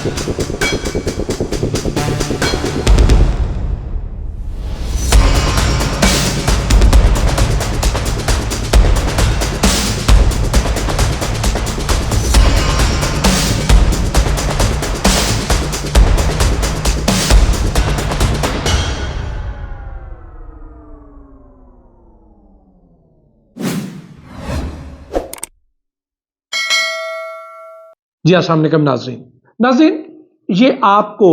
جی السلام علیکم ناظرین، یہ آپ کو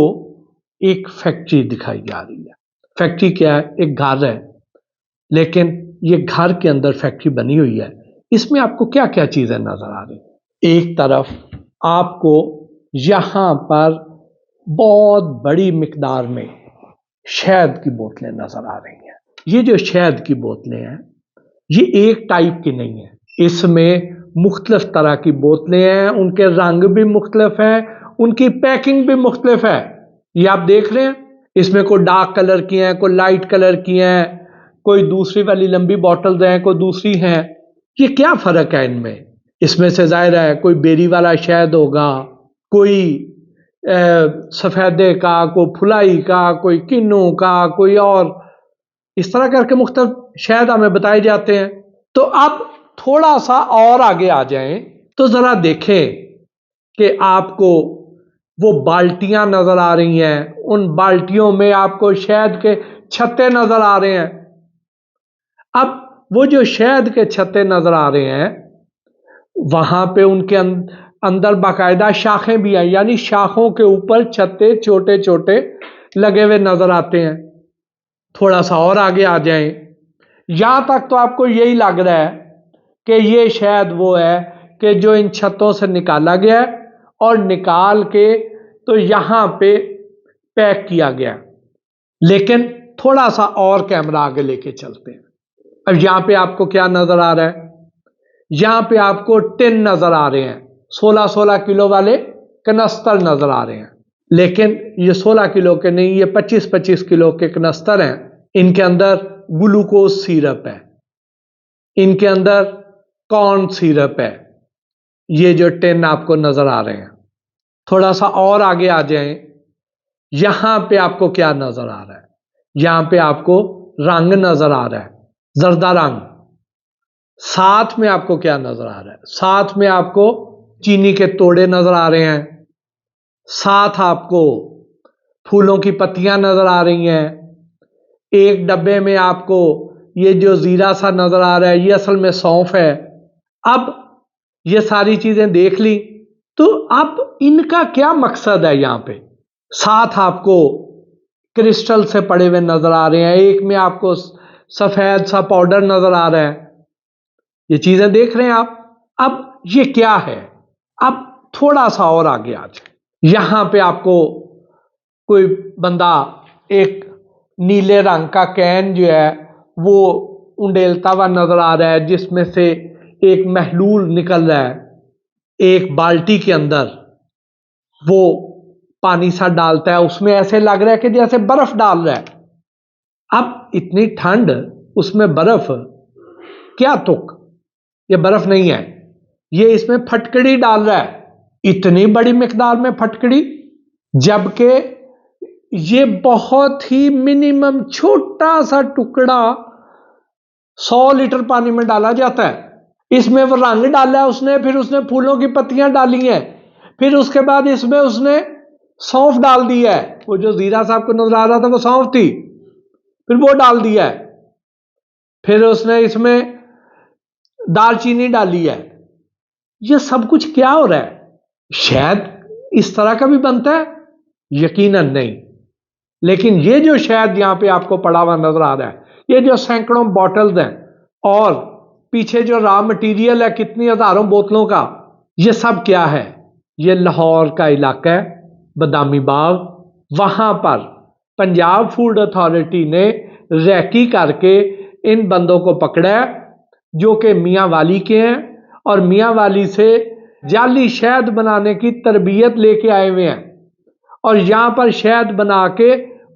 ایک فیکٹری دکھائی جا رہی ہے۔ فیکٹری کیا ہے؟ ایک گھر ہے، لیکن یہ گھر کے اندر فیکٹری بنی ہوئی ہے۔ اس میں آپ کو کیا کیا چیزیں نظر آ رہی ہیں؟ ایک طرف آپ کو یہاں پر بہت بڑی مقدار میں شہد کی بوتلیں نظر آ رہی ہیں۔ یہ جو شہد کی بوتلیں ہیں یہ ایک ٹائپ کی نہیں ہیں، اس میں مختلف طرح کی بوتلیں ہیں، ان کے رنگ بھی مختلف ہیں، ان کی پیکنگ بھی مختلف ہے۔ یہ آپ دیکھ رہے ہیں، اس میں کوئی ڈارک کلر کی ہیں، کوئی لائٹ کلر کی ہیں، کوئی دوسری والی لمبی بوٹلز ہیں، کوئی دوسری ہیں۔ یہ کیا فرق ہے ان میں؟ اس میں سے ظاہر ہے کوئی بیری والا شہد ہوگا، کوئی سفیدے کا، کوئی پھلائی کا، کوئی کنو کا، کوئی اور اس طرح کر کے مختلف شہد ہمیں بتائے جاتے ہیں۔ تو اب تھوڑا سا اور آگے آ جائیں تو ذرا دیکھیں کہ آپ کو وہ بالٹیاں نظر آ رہی ہیں، ان بالٹیوں میں آپ کو شہد کے چھتے نظر آ رہے ہیں۔ اب وہ جو شہد کے چھتے نظر آ رہے ہیں وہاں پہ ان کے اندر باقاعدہ شاخیں بھی ہیں، یعنی شاخوں کے اوپر چھتے چھوٹے چھوٹے لگے ہوئے نظر آتے ہیں۔ تھوڑا سا اور آگے آ جائیں، یہاں تک تو آپ کو یہی لگ رہا ہے کہ یہ شاید وہ ہے کہ جو ان چھتوں سے نکالا گیا ہے اور نکال کے تو یہاں پہ پیک کیا گیا۔ لیکن تھوڑا سا اور کیمرہ آگے لے کے چلتے ہیں۔ اب یہاں پہ آپ کو کیا نظر آ رہا ہے؟ یہاں پہ آپ کو ٹن نظر آ رہے ہیں، 16 کلو والے کنستر نظر آ رہے ہیں، لیکن یہ 16 کلو کے نہیں، یہ 25 کلو کے کنستر ہیں۔ ان کے اندر گلوکوز سیرپ ہے، ان کے اندر کارن سیرپ ہے۔ یہ جو ٹن آپ کو نظر آ رہے ہیں، تھوڑا سا اور آگے آ جائیں، یہاں پہ آپ کو کیا نظر آ رہا ہے؟ یہاں پہ آپ کو رنگ نظر آ رہا ہے، زردہ رنگ۔ ساتھ میں آپ کو کیا نظر آ رہا ہے؟ ساتھ میں آپ کو چینی کے توڑے نظر آ رہے ہیں، ساتھ آپ کو پھولوں کی پتیاں نظر آ رہی ہیں۔ ایک ڈبے میں آپ کو یہ جو زیرہ سا نظر آ رہا ہے یہ اصل میں سونف ہے۔ اب یہ ساری چیزیں دیکھ لی تو اب ان کا کیا مقصد ہے؟ یہاں پہ ساتھ آپ کو کرسٹل سے پڑے ہوئے نظر آ رہے ہیں، ایک میں آپ کو سفید سا پاؤڈر نظر آ رہا ہے۔ یہ چیزیں دیکھ رہے ہیں آپ؟ اب یہ کیا ہے؟ اب تھوڑا سا اور آگے آ جائیں، یہاں پہ آپ کو کوئی بندہ ایک نیلے رنگ کا کین جو ہے وہ انڈیلتا ہوا نظر آ رہا ہے، جس میں سے ایک محلول نکل رہا ہے۔ ایک بالٹی کے اندر وہ پانی سا ڈالتا ہے، اس میں ایسے لگ رہا ہے کہ جیسے برف ڈال رہا ہے۔ اب اتنی ٹھنڈ، اس میں برف، کیا تک؟ یہ برف نہیں ہے، یہ اس میں پھٹکڑی ڈال رہا ہے، اتنی بڑی مقدار میں پھٹکڑی، جبکہ یہ بہت ہی منیمم چھوٹا سا ٹکڑا 100 لیٹر پانی میں ڈالا جاتا ہے۔ اس میں وہ رنگ ڈالا ہے اس نے، پھر اس نے پھولوں کی پتیاں ڈالی ہیں، پھر اس کے بعد اس میں اس نے سونف ڈال دی ہے۔ وہ جو زیرہ صاحب کو نظر آ رہا تھا وہ سونف تھی، پھر وہ ڈال دیا ہے، پھر اس نے اس میں دال چینی ڈالی ہے۔ یہ سب کچھ کیا ہو رہا ہے؟ شاید اس طرح کا بھی بنتا ہے؟ یقیناً نہیں۔ لیکن یہ جو شاید یہاں پہ آپ کو پڑا ہوا نظر آ رہا ہے، یہ جو سینکڑوں بوٹلز ہیں اور پیچھے جو را مٹیریل ہے کتنی ہزاروں بوتلوں کا، یہ سب کیا ہے؟ یہ لاہور کا علاقہ ہے، بادامی باغ، وہاں پر پنجاب فوڈ اتھارٹی نے ریکی کر کے ان بندوں کو پکڑا ہے جو کہ میاں والی کے ہیں، اور میاں والی سے جعلی شہد بنانے کی تربیت لے کے آئے ہوئے ہیں، اور یہاں پر شہد بنا کے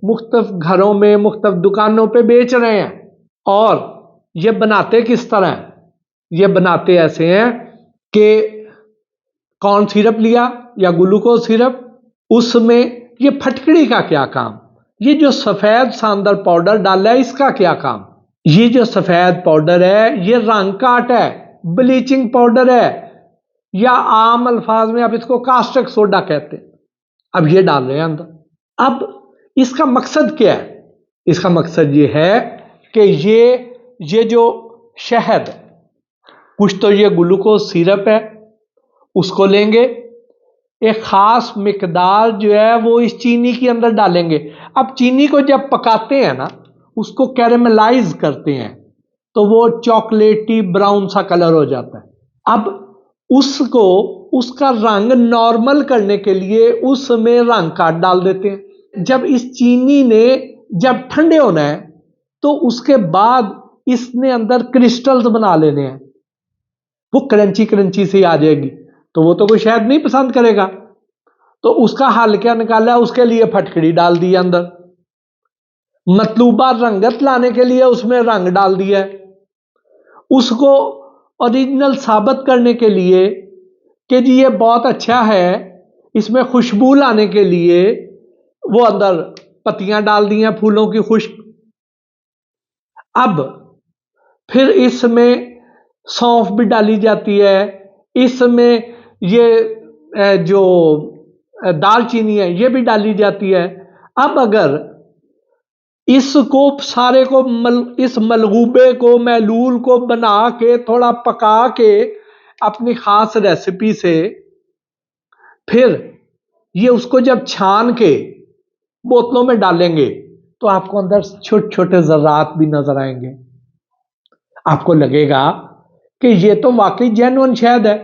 مختلف گھروں میں، مختلف دکانوں پہ بیچ رہے ہیں۔ اور یہ بناتے کس طرح ہیں؟ یہ بناتے ایسے ہیں کہ کارن سیرپ لیا یا گلوکوز سیرپ، اس میں یہ پھٹکڑی کا کیا کام، یہ جو سفید ساندر پاؤڈر ڈالا ہے اس کا کیا کام؟ یہ جو سفید پاؤڈر ہے یہ رنگ کاٹ ہے، بلیچنگ پاؤڈر ہے، یا عام الفاظ میں آپ اس کو کاسٹک سوڈا کہتے ہیں. اب یہ ڈال رہے ہیں اندر. اب اس کا مقصد کیا ہے؟ اس کا مقصد یہ ہے کہ یہ جو شہد، کچھ تو یہ گلوکوز سیرپ ہے، اس کو لیں گے، ایک خاص مقدار جو ہے وہ اس چینی کے اندر ڈالیں گے. اب چینی کو جب پکاتے ہیں نا، اس کو کیرملائز کرتے ہیں تو وہ چاکلیٹی براؤن سا کلر ہو جاتا ہے. اب اس کا رنگ نارمل کرنے کے لیے اس میں رنگ کاٹ ڈال دیتے ہیں. جب اس چینی نے جب ٹھنڈے ہونا ہے تو اس کے بعد اس نے اندر کرسٹلز بنا لینے ہیں، وہ کرنچی کرنچی سی آ جائے گی، تو وہ تو کوئی شاید نہیں پسند کرے گا. تو اس کا حل کیا نکالا؟ اس کے لیے پھٹکڑی ڈال دی اندر، مطلوبہ رنگت لانے کے لیے اس میں رنگ ڈال دیا ہے، اس کو اوریجنل ثابت کرنے کے لیے کہ جی یہ بہت اچھا ہے، اس میں خوشبو لانے کے لیے وہ اندر پتیاں ڈال دی ہیں پھولوں کی خشک. اب پھر اس میں سونف بھی ڈالی جاتی ہے، اس میں یہ جو دال چینی ہے یہ بھی ڈالی جاتی ہے. اب اگر اس کو سارے کو اس ملغوبے کو محلول کو بنا کے تھوڑا پکا کے اپنی خاص ریسیپی سے پھر یہ اس کو جب چھان کے بوتلوں میں ڈالیں گے تو آپ کو اندر چھوٹے چھوٹے ذرات بھی نظر آئیں گے. آپ کو لگے گا کہ یہ تو واقعی جینوئن شہد ہے،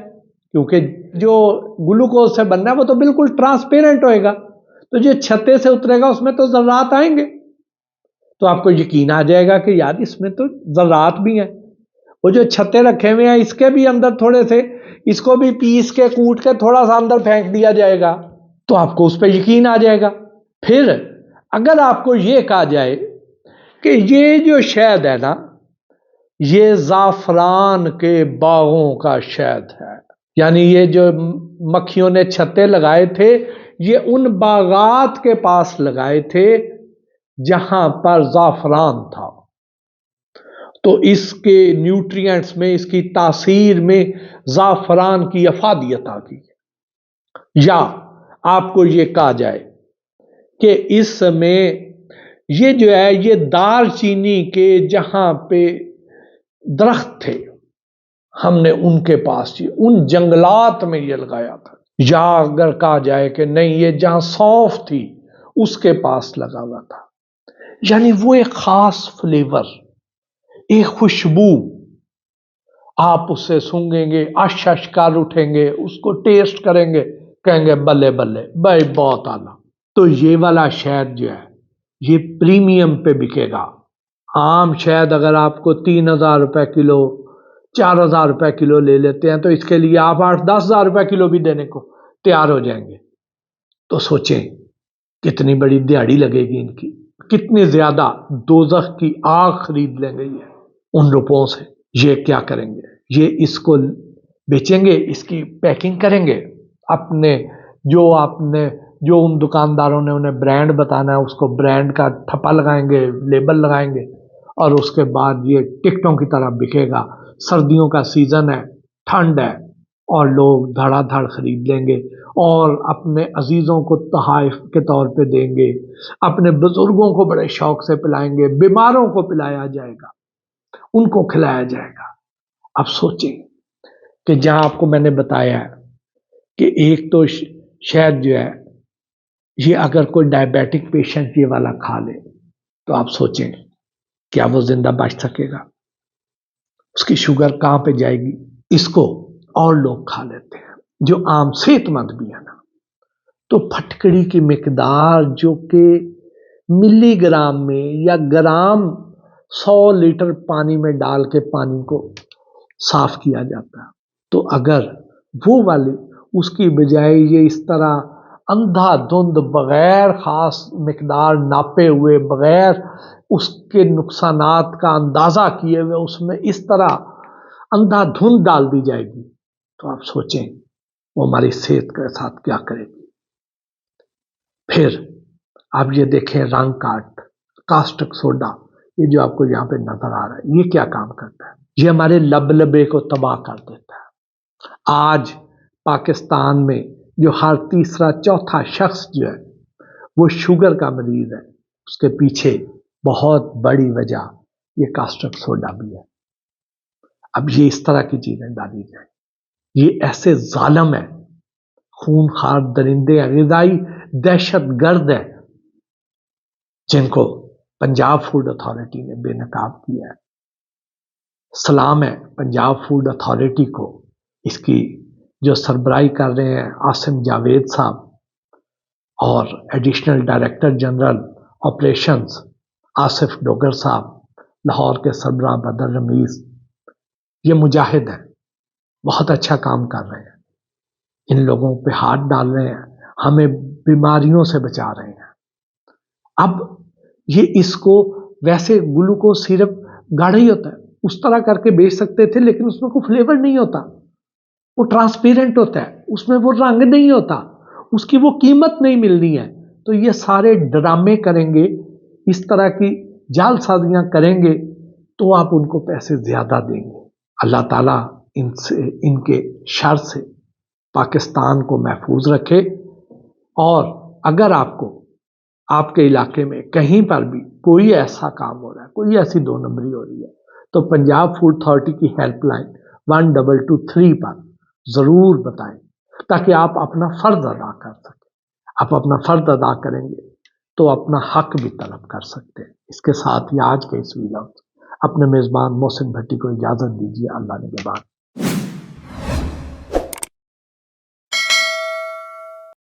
کیونکہ جو گلوکوز سے بننا ہے وہ تو بالکل ٹرانسپیرنٹ ہوئے گا، تو جو چھتے سے اترے گا اس میں تو ذرات آئیں گے. تو آپ کو یقین آ جائے گا کہ یار اس میں تو ذرات بھی ہیں. وہ جو چھتے رکھے ہوئے ہیں اس کے بھی اندر تھوڑے سے، اس کو بھی پیس کے کوٹ کے تھوڑا سا اندر پھینک دیا جائے گا تو آپ کو اس پہ یقین آ جائے گا. پھر اگر آپ کو یہ کہا جائے کہ یہ جو شہد ہے نا یہ زعفران کے باغوں کا شہد ہے، یعنی یہ جو مکھیوں نے چھتے لگائے تھے یہ ان باغات کے پاس لگائے تھے جہاں پر زعفران تھا، تو اس کے نیوٹرینٹس میں، اس کی تاثیر میں زعفران کی افادیت آ گئی. یا آپ کو یہ کہا جائے کہ اس میں یہ جو ہے یہ دار چینی کے جہاں پہ درخت تھے ہم نے ان کے پاس ان جنگلات میں یہ لگایا تھا. یا اگر کہا جائے کہ نہیں یہ جہاں سونف تھی اس کے پاس لگا ہوا تھا، یعنی وہ ایک خاص فلیور، ایک خوشبو، آپ اسے سونگیں گے اش اش کر اٹھیں گے، اس کو ٹیسٹ کریں گے، کہیں گے بلے بلے بھائی بہت اعلیٰ. تو یہ والا شہد جو ہے یہ پریمیم پہ بکے گا. عام شہد اگر آپ کو 3,000 روپے کلو 4,000 روپے کلو لے لیتے ہیں تو اس کے لیے آپ 8-10,000 روپے کلو بھی دینے کو تیار ہو جائیں گے. تو سوچیں کتنی بڑی دیہڑی لگے گی ان کی، کتنی زیادہ دوزخ کی آگ خرید لیں گے یہ ان روپوں سے. یہ کیا کریں گے؟ یہ اس کو بیچیں گے، اس کی پیکنگ کریں گے، اپنے جو ان دکانداروں نے انہیں برانڈ بتانا ہے اس کو برانڈ کا ٹھپا لگائیں گے، لیبل لگائیں گے، اور اس کے بعد یہ ٹکٹوں کی طرح بکے گا. سردیوں کا سیزن ہے، ٹھنڈ ہے، اور لوگ دھڑا دھڑ خرید لیں گے اور اپنے عزیزوں کو تحائف کے طور پہ دیں گے، اپنے بزرگوں کو بڑے شوق سے پلائیں گے، بیماروں کو پلایا جائے گا، ان کو کھلایا جائے گا. اب سوچیں کہ جہاں آپ کو میں نے بتایا ہے کہ ایک تو شہد جو ہے یہ اگر کوئی ڈائبیٹک پیشنٹ یہ والا کھا لے تو آپ سوچیں کیا وہ زندہ بچ سکے گا؟ اس کی شوگر کہاں پہ جائے گی؟ اس کو اور لوگ کھا لیتے ہیں جو عام صحت مند بھی ہے نا. تو پھٹکڑی کی مقدار جو کہ ملی گرام میں یا گرام 100 لیٹر پانی میں ڈال کے پانی کو صاف کیا جاتا ہے، تو اگر وہ والی اس کی بجائے یہ اس طرح اندھا دھند بغیر خاص مقدار ناپے ہوئے، بغیر اس کے نقصانات کا اندازہ کیے ہوئے اس میں اس طرح اندھا دھند ڈال دی جائے گی تو آپ سوچیں وہ ہماری صحت کے ساتھ کیا کرے گی. پھر آپ یہ دیکھیں رنگ کاسٹک سوڈا، یہ جو آپ کو یہاں پہ نظر آ رہا ہے، یہ کیا کام کرتا ہے؟ یہ ہمارے لبے کو تباہ کر دیتا ہے۔ آج پاکستان میں جو ہر تیسرا چوتھا شخص جو ہے وہ شوگر کا مریض ہے، اس کے پیچھے بہت بڑی وجہ یہ کاسٹک سوڈا بھی ہے۔ اب یہ اس طرح کی چیزیں ڈالی جائیں، یہ ایسے ظالم ہے، خون خوار درندے ہیں، غذائی دہشت گرد ہیں، جن کو پنجاب فوڈ اتھارٹی نے بے نقاب کیا ہے۔ سلام ہے پنجاب فوڈ اتھارٹی کو، اس کی جو سربراہی کر رہے ہیں عاصم جاوید صاحب، اور additional director general operations Asif Dogar صاحب، لاہور کے سربراہ بدر رمیز، یہ مجاہد ہیں، بہت اچھا کام کر رہے ہیں، ان لوگوں پہ ہاتھ ڈال رہے ہیں، ہمیں بیماریوں سے بچا رہے ہیں۔ اب یہ اس کو ویسے گلوکوز سیرپ گاڑھا ہی ہوتا ہے، اس طرح کر کے بیچ سکتے تھے، لیکن اس میں کوئی فلیور نہیں ہوتا، وہ ٹرانسپیرنٹ ہوتا ہے، اس میں وہ رنگ نہیں ہوتا، اس کی وہ قیمت نہیں ملنی ہے۔ تو یہ سارے ڈرامے کریں گے، اس طرح کی جعل سازیاں کریں گے، تو آپ ان کو پیسے زیادہ دیں گے۔ اللہ تعالیٰ ان کے شر سے پاکستان کو محفوظ رکھے، اور اگر آپ کو آپ کے علاقے میں کہیں پر بھی کوئی ایسا کام ہو رہا ہے، کوئی ایسی 2 نمبری ہو رہی ہے، تو پنجاب فوڈ اتھارٹی کی ہیلپ لائن 1223 پر ضرور بتائیں، تاکہ آپ اپنا فرض ادا کر سکیں۔ آپ اپنا فرض ادا کریں گے تو اپنا حق بھی طلب کر سکتے ہیں۔ اس کے ساتھ ہی آج کے اس ویڈیو اپنے میزبان محسن بھٹی کو اجازت دیجیے۔ اللہ نگہبان۔